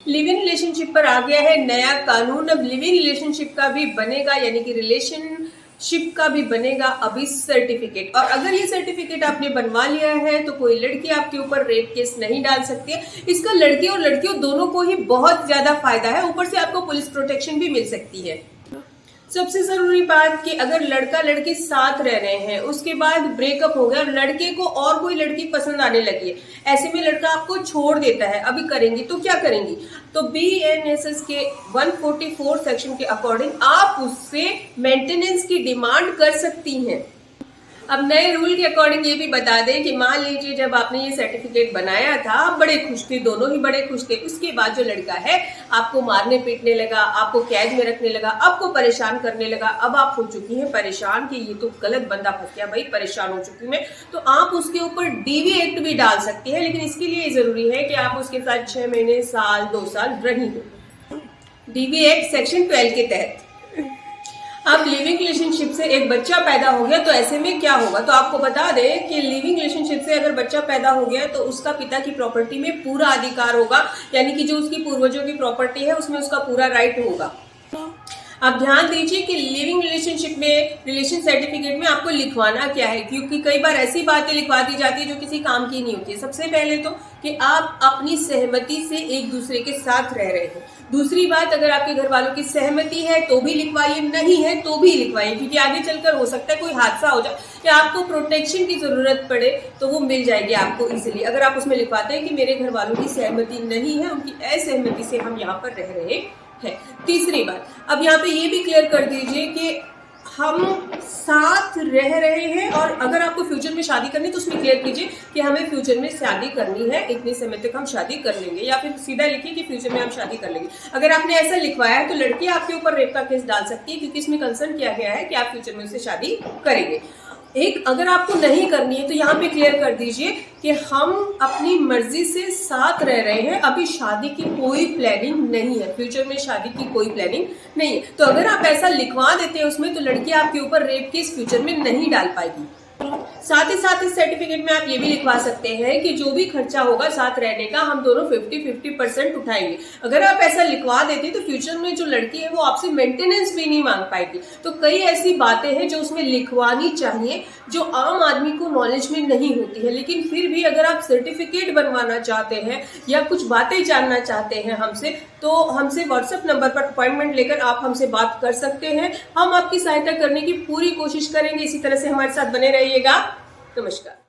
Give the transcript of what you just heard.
Live in relationship पर आ गया है नया कानून। अब लिव इन रिलेशनशिप का भी बनेगा, यानी कि रिलेशनशिप का भी बनेगा अभी सर्टिफिकेट। और अगर ये सर्टिफिकेट आपने बनवा लिया है तो कोई लड़की आपके ऊपर रेप केस नहीं डाल सकती है। इसका लड़के और लड़कियों दोनों को ही बहुत ज्यादा फायदा है, ऊपर से आपको पुलिस प्रोटेक्शन भी मिल सकती है। सबसे जरूरी बात कि अगर लड़का लड़की साथ रह रहे हैं, उसके बाद ब्रेकअप हो गया और लड़के को और कोई लड़की पसंद आने लगी है, ऐसे में लड़का आपको छोड़ देता है, अभी करेंगी तो क्या करेंगी? तो BENSS के 144 सेक्शन के अकॉर्डिंग आप उससे मेंटेनेंस की डिमांड कर सकती हैं। अब नए रूल के अकॉर्डिंग ये भी बता दें कि मान लीजिए जब आपने ये सर्टिफिकेट बनाया था, आप बड़े खुश थे, दोनों ही बड़े खुश थे। उसके बाद जो लड़का है आपको मारने पीटने लगा, आपको कैद में रखने लगा, आपको परेशान करने लगा, अब आप हो चुकी हैं परेशान कि ये तो गलत बंदा फंस गया, भाई परेशान हो चुकी मैं, तो आप उसके ऊपर DV एक्ट भी डाल सकती है। लेकिन इसके लिए जरूरी है कि आप उसके साथ 6 महीने, साल, 2 साल रही हो, DV एक्ट सेक्शन 12 के तहत। अब लिविंग रिलेशनशिप से एक बच्चा पैदा हो गया तो ऐसे में क्या होगा? तो आपको बता दें कि लिविंग रिलेशनशिप से अगर बच्चा पैदा हो गया तो उसका पिता की प्रॉपर्टी में पूरा अधिकार होगा, यानी कि जो उसकी पूर्वजों की प्रॉपर्टी है उसमें उसका पूरा राइट होगा। आप ध्यान दीजिए कि लिविंग रिलेशनशिप में, रिलेशन सर्टिफिकेट में आपको लिखवाना क्या है, क्योंकि कई बार ऐसी बातें लिखवा दी जाती है जो किसी काम की नहीं होती है। सबसे पहले तो कि आप अपनी सहमति से एक दूसरे के साथ रह रहे हैं। दूसरी बात, अगर आपके घर वालों की सहमति है तो भी लिखवाइए, नहीं है तो भी लिखवाइए, क्योंकि आगे चलकर हो सकता है कोई हादसा हो जाए या आपको प्रोटेक्शन की जरूरत पड़े तो वो मिल जाएगी आपको इजीली। अगर आप उसमें लिखवाते हैं कि मेरे घर वालों की सहमति नहीं है, उनकी असहमति से हम यहाँ पर रह रहे है। तीसरी बात, अब यहाँ पे ये भी क्लियर कर दीजिए कि हम साथ रह रहे हैं, और अगर आपको फ्यूचर में शादी करनी है तो उसमें क्लियर कीजिए कि हमें फ्यूचर में शादी करनी है, इतने समय तक हम शादी कर लेंगे, या फिर सीधा लिखिए कि फ्यूचर में हम शादी कर लेंगे। अगर आपने ऐसा लिखवाया है तो लड़की आपके ऊपर रेप का केस डाल सकती है, क्योंकि इसमें कंसर्न किया गया है कि आप फ्यूचर में उससे शादी करेंगे। एक, अगर आपको नहीं करनी है तो यहाँ पे क्लियर कर दीजिए कि हम अपनी मर्जी से साथ रह रहे हैं, अभी शादी की कोई प्लानिंग नहीं है, फ्यूचर में शादी की कोई प्लानिंग नहीं है। तो अगर आप ऐसा लिखवा देते हैं उसमें तो लड़की आपके ऊपर रेप केस फ्यूचर में नहीं डाल पाएगी। साथ ही साथ इस सर्टिफिकेट में आप ये भी लिखवा सकते हैं कि जो भी खर्चा होगा साथ रहने का हम दोनों 50-50% उठाएंगे। अगर आप ऐसा लिखवा देते तो फ्यूचर में जो लड़की है वो आपसे मेंटेनेंस भी नहीं मांग पाएगी। तो कई ऐसी बातें हैं जो उसमें लिखवानी चाहिए जो आम आदमी को नॉलेज में नहीं होती है। लेकिन फिर भी अगर आप सर्टिफिकेट बनवाना चाहते हैं या कुछ बातें जानना चाहते हैं हमसे, तो हमसे व्हाट्सएप नंबर पर अपॉइंटमेंट लेकर आप हमसे बात कर सकते हैं। हम आपकी सहायता करने की पूरी कोशिश करेंगे। इसी तरह से हमारे साथ बने रहिएगा। नमस्कार।